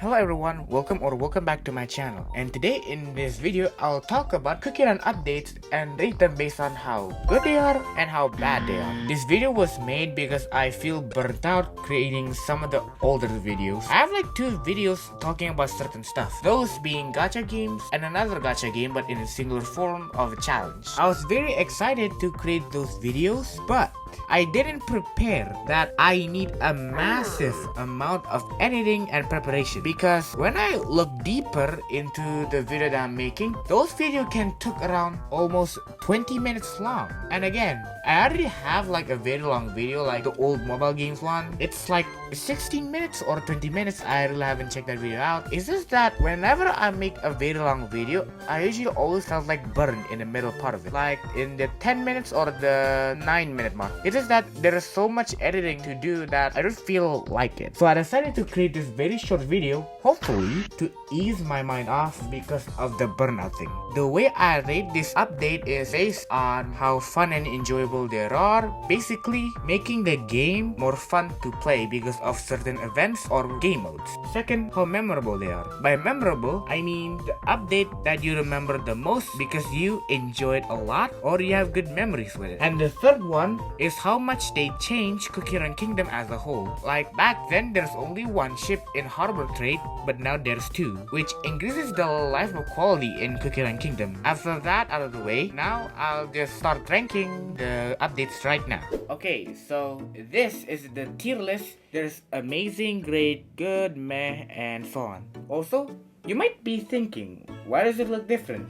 Hello everyone, welcome back to my channel, and today in this video I'll talk about Cookie Run updates and rate them based on how good they are and how bad they are. This video was made because I feel burnt out creating some of the older videos. I have like 2 videos talking about certain stuff, those being gacha games and another gacha game but in a singular form of a challenge. I was very excited to create those videos, but I didn't prepare that I need a massive amount of editing and preparation, because when I look deeper into the video that I'm making, those videos can took around almost 20 minutes long. And again, I already have like a very long video like the old mobile games one. It's like 16 minutes or 20 minutes. I really haven't checked that video out. It's just that whenever I make a very long video, I usually always felt like burned in the middle part of it, like in the 10 minutes or the 9-minute mark. It is that there is so much editing to do that I don't feel like it. So I decided to create this very short video, hopefully to ease my mind off because of the burnout thing. The way I rate this update is based on how fun and enjoyable they are, basically making the game more fun to play because of certain events or game modes. Second, how memorable they are. By memorable, I mean the update that you remember the most because you enjoyed a lot or you have good memories with it. And the third one is how much they changed Cookie Run Kingdom as a whole. Like back then there's only 1 ship in harbor trade, but now there's 2, which increases the life of quality in Cookie Run Kingdom. After that out of the way, now I'll just start ranking the updates right now. Okay, so this is the tier list. There's amazing, great, good, meh, and so on. Also, you might be thinking, why does it look different?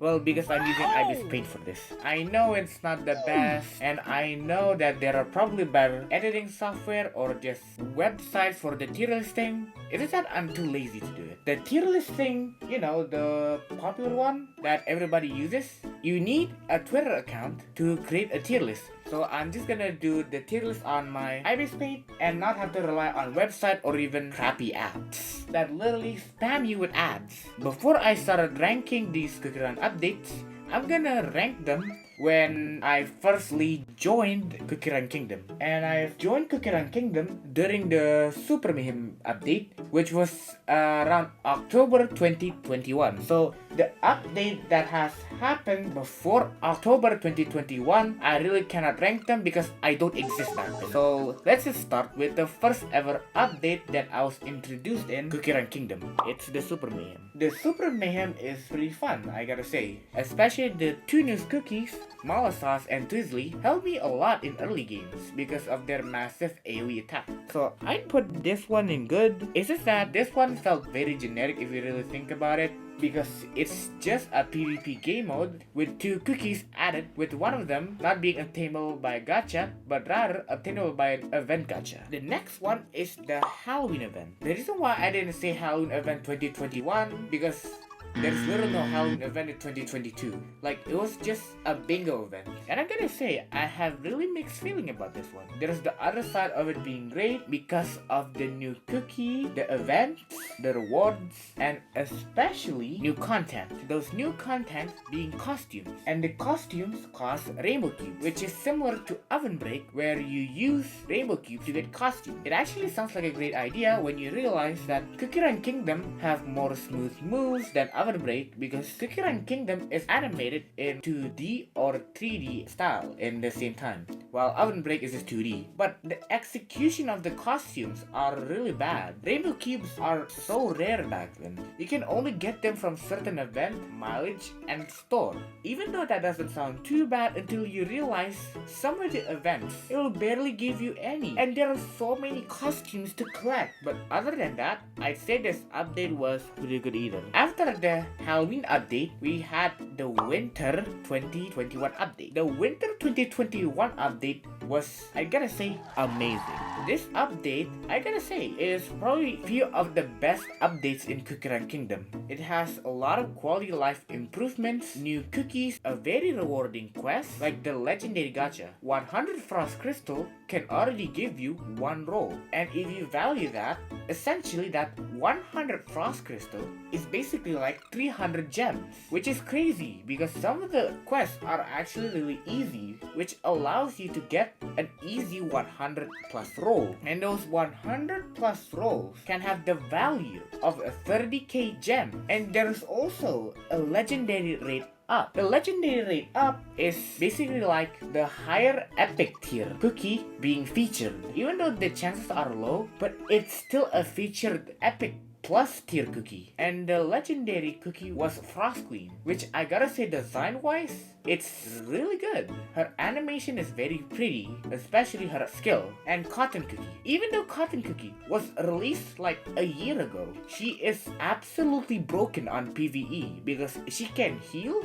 Well, because I'm using Ibis Paint for this. I know it's not the best, and I know that there are probably better editing software or just websites for the tier list thing. It is that I'm too lazy to do it. The tier list thing, you know, the popular one that everybody uses, you need a Twitter account to create a tier list. So I'm just gonna do the tier list on my Ibis Paint and not have to rely on website or even crappy apps that literally spam you with ads. Before I started ranking these Cookie Run updates, I'm gonna rank them when I firstly joined Cookie Run Kingdom. And I've joined Cookie Run Kingdom during the Super Mayhem update, which was around October 2021. So the update that has happened before October 2021, I really cannot rank them because I don't exist back then. So let's just start with the first ever update that I was introduced in Cookie Run Kingdom. It's the Super Mayhem. The Super Mayhem is pretty fun, I gotta say. Especially the 2 new cookies, Malasauce and Twizzly, helped me a lot in early games because of their massive AoE attack. So I'd put this one in good. It's just that this one felt very generic if you really think about it, because it's just a PvP game mode with 2 cookies added, with one of them not being obtainable by a gacha, but rather obtainable by an event gacha. The next one is the Halloween event. The reason why I didn't say Halloween event 2021 because there's literally no Halloween event in 2022. Like, it was just a bingo event. And I'm gonna say, I have really mixed feeling about this one. There's the other side of it being great because of the new cookie, the events, the rewards, and especially new content. Those new content being costumes. And the costumes cost Rainbow Cubes, which is similar to Oven Break, where you use Rainbow Cubes to get costumes. It actually sounds like a great idea when you realize that Cookie Run Kingdom have more smooth moves than Oven Break, because Cookie Run Kingdom is animated in 2D or 3D style in the same time, while Oven Break is just 2D. But the execution of the costumes are really bad. Rainbow Cubes are so rare back then. You can only get them from certain event, mileage, and store. Even though that doesn't sound too bad until you realize some of the events, it will barely give you any. And there are so many costumes to collect. But other than that, I'd say this update was pretty good either. After the Halloween update, we had the Winter 2021 update. The Winter 2021 update was, I gotta say, amazing. This update, I gotta say, is probably few of the best updates in Cookie Run Kingdom. It has a lot of quality life improvements, new cookies, a very rewarding quest, like the legendary gacha. 100 Frost Crystal can already give you 1 roll. And if you value that, essentially that 100 Frost Crystal is basically like 300 gems, which is crazy because some of the quests are actually really easy, which allows you to get an easy 100 plus roll, and those 100 plus rolls can have the value of a 30k gem. And there's also a legendary rate up. The legendary rate up is basically like the higher epic tier cookie being featured. Even though the chances are low, but it's still a featured epic plus tier cookie. And the legendary cookie was Frost Queen, which I gotta say, design wise, it's really good. Her animation is very pretty, especially her skill. And Cotton Cookie, even though Cotton Cookie was released like a year ago, she is absolutely broken on PvE because she can heal,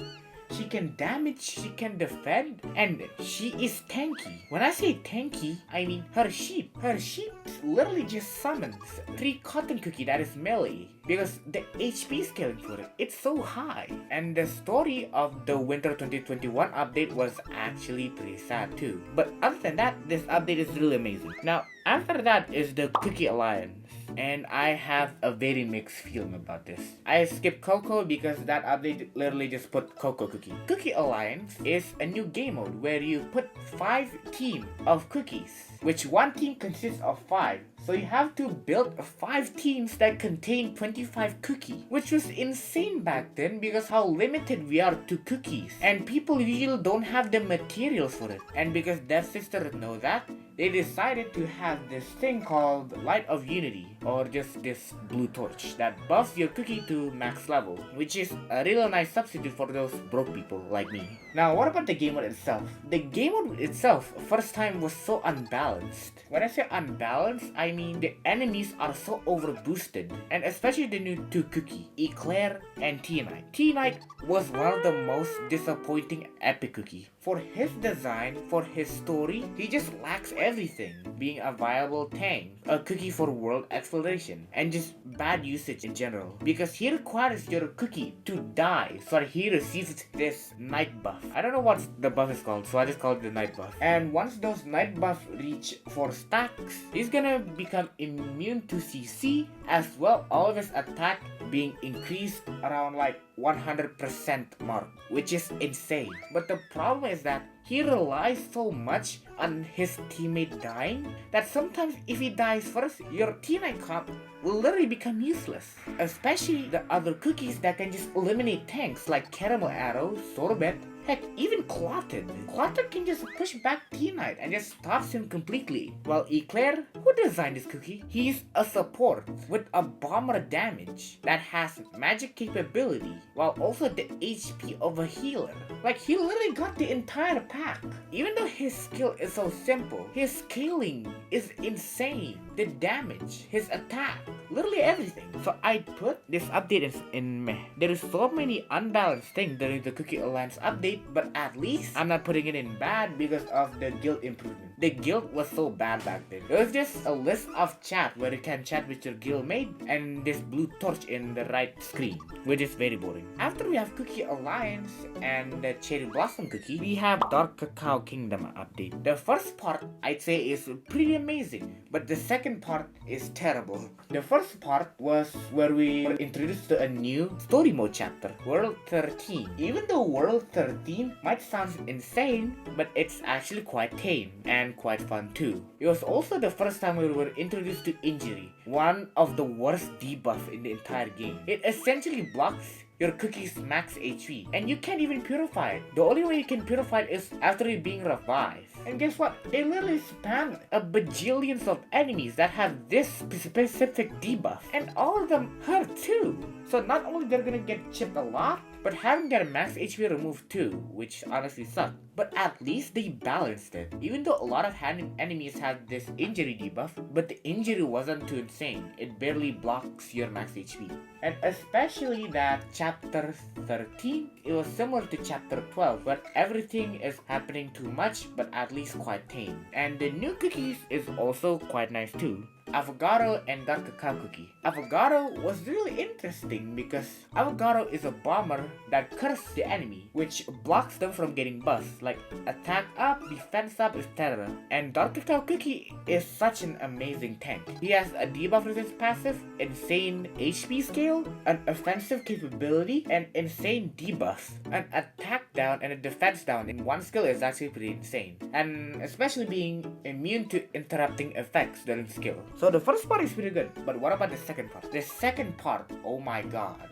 she can damage, she can defend, and she is tanky. When I say tanky, I mean her sheep. Her sheep literally just summons 3 Cotton Cookie that is melee because the HP scaling for it, it's so high. And the story of the Winter 2021 update was actually pretty sad too. But other than that, this update is really amazing. Now, after that is the Cookie Alliance. And I have a very mixed feeling about this. I skipped Coco because that update literally just put Coco Cookie. Cookie Alliance is a new game mode where you put 5 teams of cookies, which one team consists of 5. So you have to build 5 teams that contain 25 cookies, which was insane back then because how limited we are to cookies. And people usually don't have the materials for it. And because Death Sister know that, they decided to have this thing called Light of Unity, or just this blue torch that buffs your cookie to max level, which is a real nice substitute for those broke people like me. Now, what about the game mode itself? The game mode itself, first time, was so unbalanced. When I say unbalanced, I mean the enemies are so overboosted, and especially the new 2 cookie, Eclair and T-Knight. T-Knight was one of the most disappointing epic cookie. For his design, for his story, he just lacks everything. Being a viable tank, a cookie for world exploration, and just bad usage in general. Because he requires your cookie to die, so he receives this night buff. I don't know what the buff is called, so I just call it the night buff. And once those night buff reach 4 stacks, he's gonna become immune to CC, as well all of his attack being increased around like 100% mark, which is insane. But the problem is that he relies so much on his teammate dying that sometimes if he dies first, your T9 comp will literally become useless. Especially the other cookies that can just eliminate tanks like Caramel Arrow, Sorbet, heck, even Clotted. Clotted can just push back T-Knight and just stops him completely. While Eclair, who designed this cookie? He's a support with a bomber damage that has magic capability, while also the HP of a healer. Like, he literally got the entire pack. Even though his skill is so simple, his scaling is insane. The damage, his attack, literally everything. So I put this update in meh. There is so many unbalanced things during the Cookie Alliance update, but at least I'm not putting it in bad because of the guild improvement. The guild was so bad back then. There was just a list of chat where you can chat with your guild mate and this blue torch in the right screen, which is very boring. After we have Cookie Alliance and the Cherry Blossom Cookie, we have Dark Cacao Kingdom update. The first part I'd say is pretty amazing, but the second part is terrible. The first part was where we were introduced to a new story mode chapter, World 13. Even though World 13 might sound insane, but it's actually quite tame and quite fun too. It was also the first time we were introduced to Injury, one of the worst debuff in the entire game. It essentially blocks your cookie's max HP, and you can't even purify it. The only way you can purify it is after it being revived. And guess what? They literally spam a bajillions of enemies that have this specific debuff, and all of them hurt too. So not only they're gonna get chipped a lot, but having their max HP removed too, which honestly sucked. But at least they balanced it. Even though a lot of enemies had this injury debuff, but the injury wasn't too insane. It barely blocks your max HP. And especially that chapter 13, it was similar to chapter 12, where everything is happening too much, but at least quite tame. And the new cookies is also quite nice too. Avocado and dark cacao cookie. Avocado was really interesting because Avocado is a bomber that curses the enemy, which blocks them from getting buffs, like attack up, defense up, etc. And dark cacao cookie is such an amazing tank. He has a debuff resist passive, insane HP scale, an offensive capability, and insane debuffs. An attack down and a defense down in one skill is actually pretty insane. And especially being immune to interrupting effects during skill. So the first part is pretty good, but what about the second part? The second part, oh my god.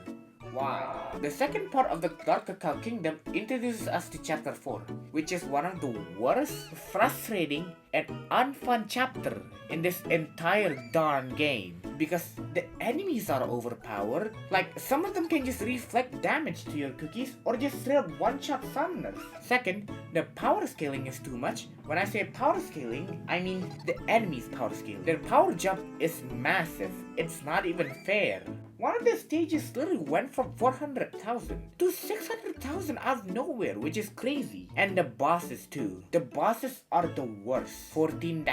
Wow. The second part of the Dark Cacao Kingdom introduces us to Chapter 4, which is one of the worst, frustrating, and unfun chapter in this entire darn game. Because the enemies are overpowered. Like, some of them can just reflect damage to your cookies or just straight up one-shot summoners. Second, the power scaling is too much. When I say power scaling, I mean the enemy's power scale. Their power jump is massive. It's not even fair. One of the stages literally went from 400,000 to 600,000 out of nowhere, which is crazy. And the bosses too. The bosses are the worst. 14-10,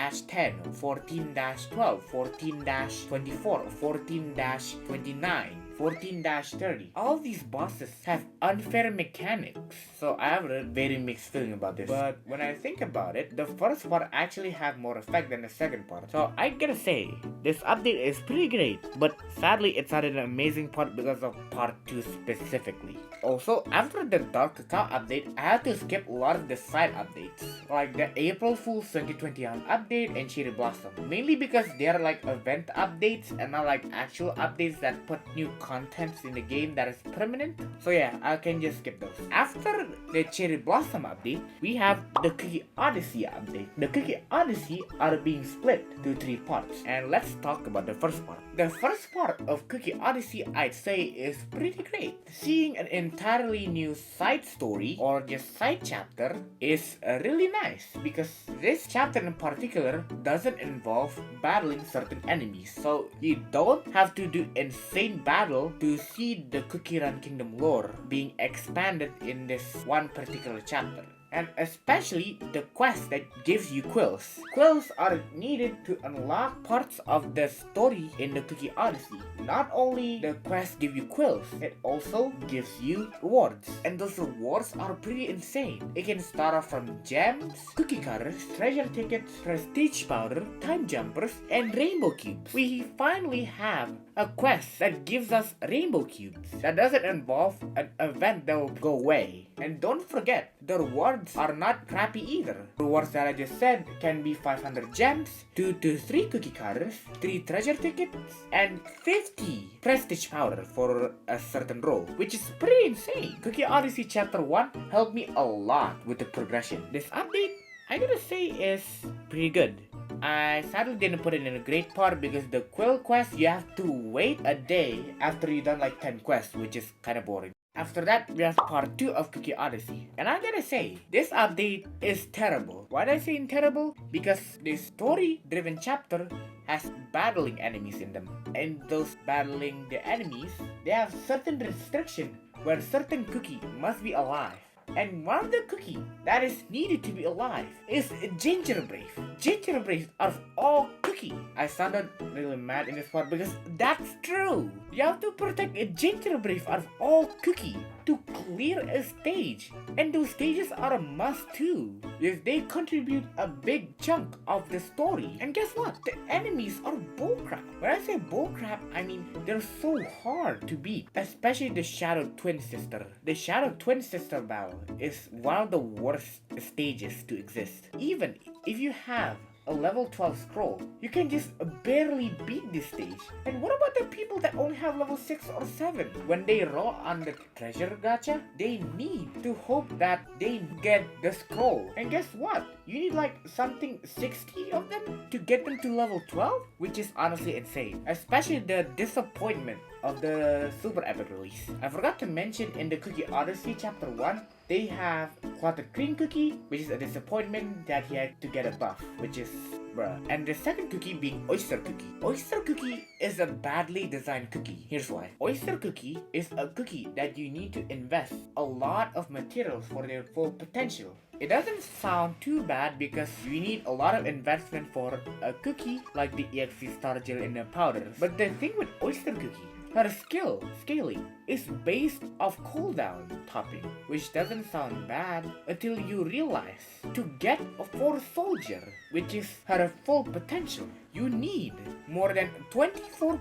14-12, 14-24, 14-29. 14-30. All these bosses have unfair mechanics. So I have a very mixed feeling about this. But when I think about it, the first part actually have more effect than the second part. So I gotta say, this update is pretty great. But sadly, it's not an amazing part because of part 2 specifically. Also, after the Dark Cacao update, I had to skip a lot of the side updates. Like the April Fool's 2020 update and Cherry Blossom. Mainly because they are like event updates and not like actual updates that put new contents in the game that is permanent. So yeah, I can just skip those. After the Cherry Blossom update, we have the Cookie Odyssey update. The Cookie Odyssey are being split to 3 parts. And let's talk about the first part. The first part of Cookie Odyssey, I'd say, is pretty great. Seeing an entirely new side story or just side chapter is really nice because this chapter in particular doesn't involve battling certain enemies. So you don't have to do insane battle to see the Cookie Run Kingdom lore being expanded in this one particular chapter. And especially the quest that gives you quills. Quills are needed to unlock parts of the story in the Cookie Odyssey. Not only the quests give you quills, it also gives you rewards. And those rewards are pretty insane. It can start off from gems, cookie cutters, treasure tickets, prestige powder, time jumpers, and rainbow cubes. We finally have a quest that gives us rainbow cubes. That doesn't involve an event that will go away. And don't forget, the rewards are not crappy either. Rewards that I just said can be 500 gems, 2 to 3 cookie cutters, 3 treasure tickets, and 50 prestige powder for a certain role, which is pretty insane. Cookie Odyssey Chapter 1 helped me a lot with the progression. This update, I gotta say, is pretty good. I sadly didn't put it in a great part because the quill quest you have to wait a day after you done like 10 quests, which is kinda boring. After that, we have part 2 of Cookie Odyssey. And I gotta say, this update is terrible. Why do I say terrible? Because this story-driven chapter has battling enemies in them. And those battling the enemies, they have certain restriction where certain cookie must be alive. And one of the cookie that is needed to be alive is Gingerbrave. Gingerbrave out of all cookie. I sounded really mad in this part because that's true. You have to protect a Gingerbrave out of all cookie to clear a stage. And those stages are a must too, because they contribute a big chunk of the story. And guess what? The enemies are bullcrap. When I say bullcrap, I mean they're so hard to beat. Especially the Shadow Twin Sister. The Shadow Twin Sister battle is one of the worst stages to exist. Even if you have a level 12 scroll, you can just barely beat this stage. And what about the people that only have level 6 or 7? When they roll on the treasure gacha, they need to hope that they get the scroll. And guess what? You need like something 60 of them to get them to level 12, which is honestly insane. Especially the disappointment of the super epic release. I forgot to mention in the Cookie Odyssey Chapter 1, they have Clotted Cream Cookie, which is a disappointment that he had to get a buff, which is bruh. And the second cookie being Oyster Cookie. Oyster Cookie is a badly designed cookie. Here's why. Oyster Cookie is a cookie that you need to invest a lot of materials for their full potential. It doesn't sound too bad because you need a lot of investment for a cookie like the EXP star gel in the powders. But the thing with Oyster Cookie, her scaling is based off cooldown topping, which doesn't sound bad until you realize to get a 4 soldier, which is her full potential, you need more than 24%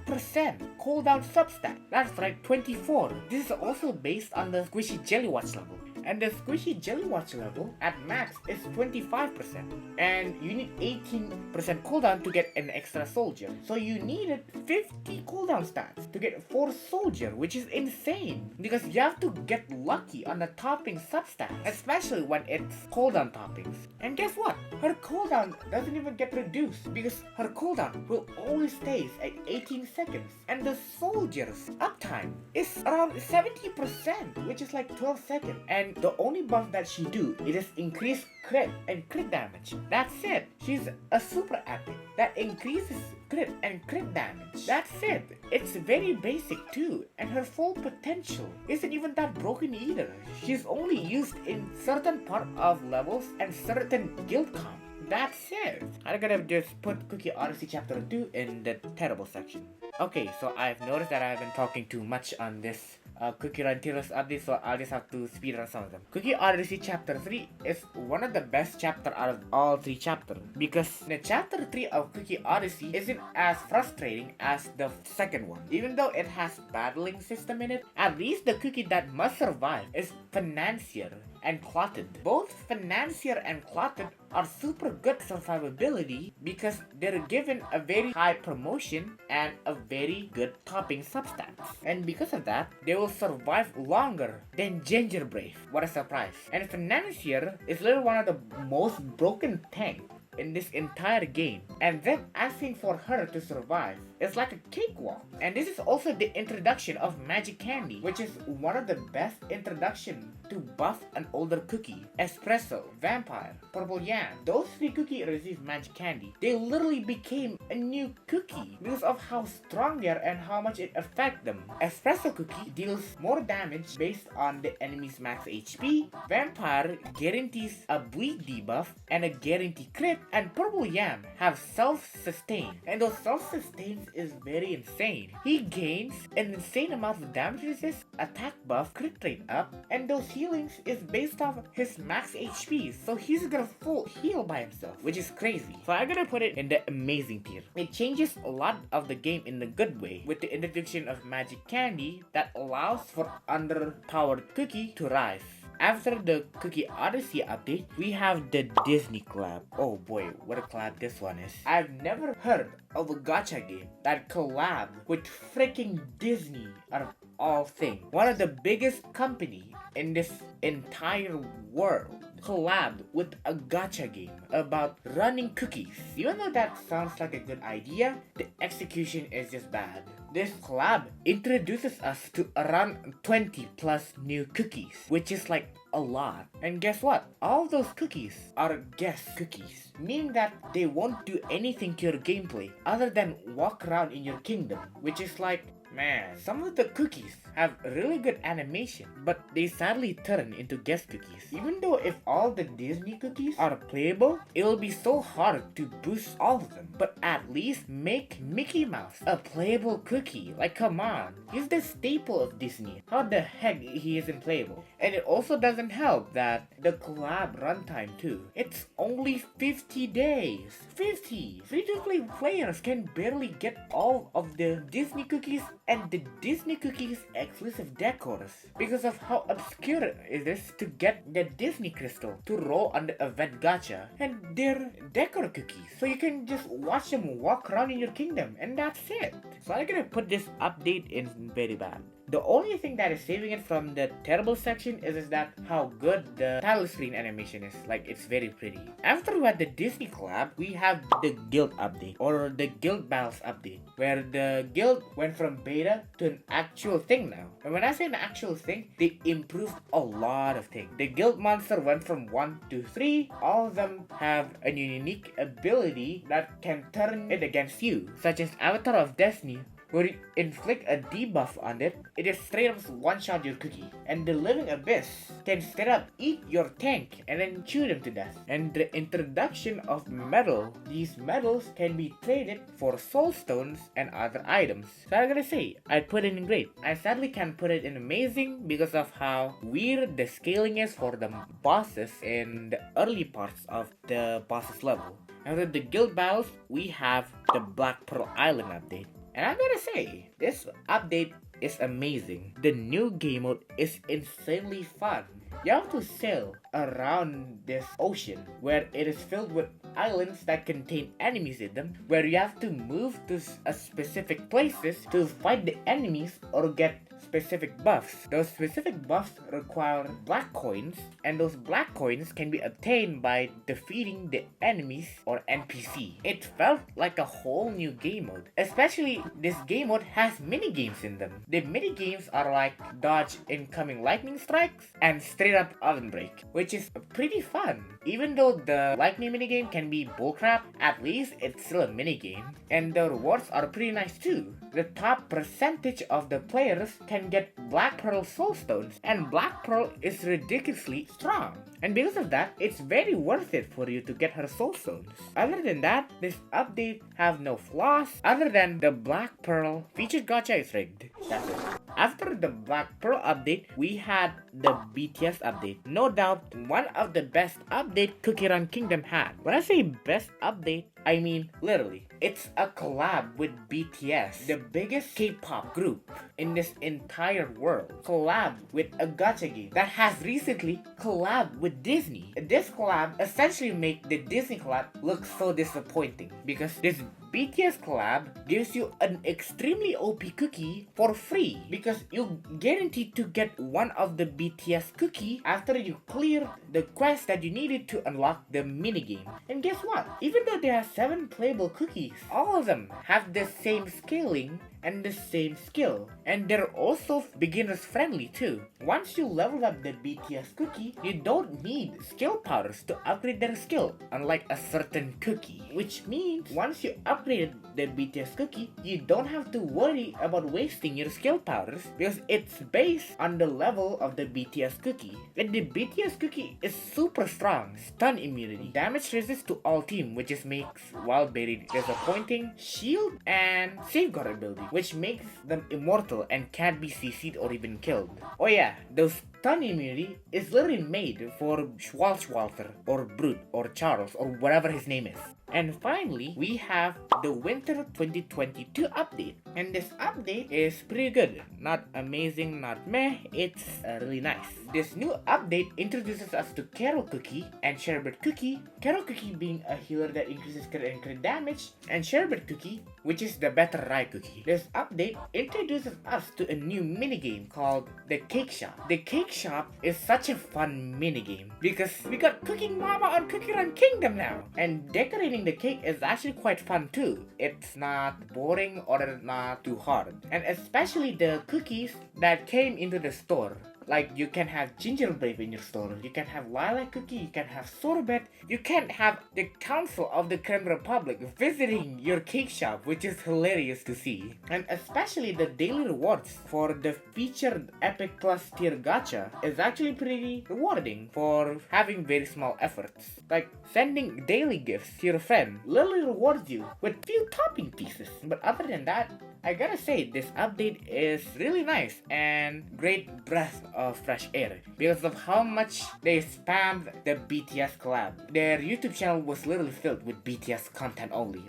cooldown substat. That's right, 24. This is also based on the Squishy Jelly Watch level. And the Squishy Jelly Watch level at max is 25%. And you need 18% cooldown to get an extra soldier. So you needed 50 cooldown stats to get 4 soldier, which is insane. Because you have to get lucky on the topping substats, especially when it's cooldown toppings. And guess what? Her cooldown doesn't even get reduced because her cooldown will always stay at 18 seconds. And the soldier's uptime is around 70%, which is like 12 seconds. And the only buff that she do is just increase crit and crit damage. That's it. She's a super epic that increases crit and crit damage. That's it. It's very basic too, and her full potential isn't even that broken either. She's only used in certain part of levels and certain guild comp. That's it. I'm gonna just put Cookie Odyssey Chapter 2 in the terrible section. Okay, so I've noticed that I've been talking too much on this Cookie Run Tears update, so I'll just have to speed run some of them. Cookie Odyssey Chapter 3 is one of the best chapters out of all 3 chapters because the Chapter 3 of Cookie Odyssey isn't as frustrating as the second one. Even though it has battling system in it, at least the cookie that must survive is Financier and Clotted. Both Financier and Clotted are super good survivability because they're given a very high promotion and a very good topping substats. And because of that, they will survive longer than Ginger Brave. What a surprise. And Financier is literally one of the most broken tanks in this entire game, and then asking for her to survive is like a cakewalk. And this is also the introduction of Magic Candy, which is one of the best introduction to buff an older cookie. Espresso, Vampire, Purple Yam, those 3 cookies receive Magic Candy. They literally became a new cookie because of how strong they are and how much it affects them. Espresso cookie deals more damage based on the enemy's max HP. Vampire guarantees a bleed debuff and a guarantee crit. And Purple Yam have self-sustain, and those self-sustains is very insane. He gains an insane amount of damage resist, attack buff, crit rate up, and those healings is based off his max HP, so he's gonna full heal by himself, which is crazy. So I'm gonna put it in the amazing tier. It changes a lot of the game in a good way with the introduction of Magic Candy that allows for underpowered cookie to rise. After the Cookie Odyssey update, we have the Disney collab. Oh boy, what a collab this one is. I've never heard of a gacha game that collab with freaking Disney out of all things. One of the biggest company in this entire world collabed with a gacha game about running cookies. Even though that sounds like a good idea, the execution is just bad. This collab introduces us to around 20 plus new cookies, which is like a lot. And guess what? All those cookies are guest cookies, meaning that they won't do anything to your gameplay other than walk around in your kingdom, which is like, man, some of the cookies have really good animation, but they sadly turn into guest cookies. Even though if all the Disney cookies are playable, it'll be so hard to boost all of them. But at least make Mickey Mouse a playable cookie. Like, come on, he's the staple of Disney. How the heck he isn't playable? And it also doesn't help that the collab runtime too. It's only 50 days. 50! Free-to-play players can barely get all of the Disney cookies and the Disney cookies exclusive decors because of how obscure it is to get the Disney crystal to roll on the event gacha, and they're decor cookies, so you can just watch them walk around in your kingdom, and that's it. So I'm gonna put this update in very bad. The only thing that is saving it from the terrible section is that how good the title screen animation is. Like, it's very pretty. After we had the Disney collab, we have the guild update, or the guild battles update, where the guild went from beta to an actual thing now. And when I say an actual thing, they improved a lot of things. The guild monster went from 1 to 3. All of them have a unique ability that can turn it against you, such as Avatar of Destiny, where you inflict a debuff on it, it just straight up one-shot your cookie. And the Living Abyss can straight up eat your tank and then chew them to death. And the introduction of metal, these metals can be traded for soul stones and other items. So I gotta say, I put it in great. I sadly can't put it in amazing because of how weird the scaling is for the bosses in the early parts of the boss's level. After the guild battles, we have the Black Pearl Island update. And I gotta say, this update is amazing. The new game mode is insanely fun. You have to sail around this ocean where it is filled with islands that contain enemies in them, where you have to move to specific places to fight the enemies or get specific buffs. Those specific buffs require black coins, and those black coins can be obtained by defeating the enemies or NPC. It felt like a whole new game mode. Especially this game mode has mini games in them. The mini games are like dodge incoming lightning strikes and straight up oven break, which is pretty fun. Even though the lightning minigame can be bullcrap, at least it's still a minigame. And the rewards are pretty nice too. The top percentage of the players can get Black Pearl Soul Stones, and Black Pearl is ridiculously strong. And because of that, it's very worth it for you to get her Soul Stones. Other than that, this update have no flaws other than the Black Pearl featured gacha is rigged. That's it. After the Black Pearl update, we had the BTS update. No doubt, one of the best update Cookie Run Kingdom had. When I say best update, I mean literally. It's a collab with BTS, the biggest K-pop group in this entire world. Collab with a gacha game that has recently collabed with Disney. This collab essentially makes the Disney collab look so disappointing because this BTS collab gives you an extremely OP cookie for free because you guaranteed to get one of the BTS cookie after you clear the quest that you needed to unlock the minigame. And guess what? Even though there are 7 playable cookies, all of them have the same scaling and the same skill, and they're also beginners friendly too. Once you level up the BTS cookie, you don't need skill powders to upgrade their skill, unlike a certain cookie, which means once you upgrade the BTS cookie, you don't have to worry about wasting your skill powders because it's based on the level of the BTS cookie. And the BTS cookie is super strong, stun immunity, damage resist to all team, which just makes Wild Berry disappointing, shield, and safeguard ability, which makes them immortal and can't be CC'd or even killed. Oh yeah, those stun immunity is literally made for Schwalzwalter or Brute or Charles or whatever his name is. And finally, we have the Winter 2022 update. And this update is pretty good. Not amazing, not meh, it's really nice. This new update introduces us to Carol Cookie and Sherbet Cookie. Carol Cookie being a healer that increases crit and crit damage, and Sherbet Cookie, which is the better Rai Cookie. This update introduces us to a new minigame called the Cake Shop. The Cake Shop is such a fun minigame because we got Cooking Mama on Cookie Run Kingdom now, and decorating the cake is actually quite fun too. It's not boring or not too hard, and especially the cookies that came into the store. Like, you can have gingerbread in your store, you can have lilac cookie, you can have sorbet, you can have the Council of the Creme Republic visiting your cake shop, which is hilarious to see. And especially the daily rewards for the featured Epic Plus tier gacha is actually pretty rewarding for having very small efforts. Like, sending daily gifts to your friend literally rewards you with few topping pieces. But other than that, I gotta say, this update is really nice and great breath of fresh air because of how much they spammed the BTS collab. Their YouTube channel was literally filled with BTS content only.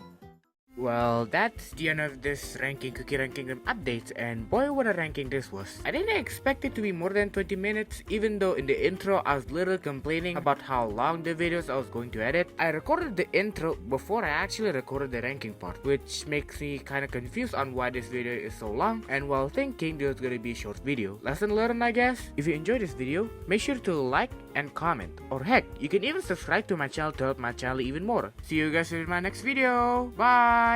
Well, that's the end of this ranking Cookie Run Kingdom update, and boy what a ranking this was. I didn't expect it to be more than 20 minutes, even though in the intro I was literally complaining about how long the videos I was going to edit. I recorded the intro before I actually recorded the ranking part, which makes me kinda confused on why this video is so long, and while thinking this was gonna be a short video. Lesson learned, I guess. If you enjoyed this video, make sure to like and comment, or heck, you can even subscribe to my channel to help my channel even more. See you guys in my next video. Bye!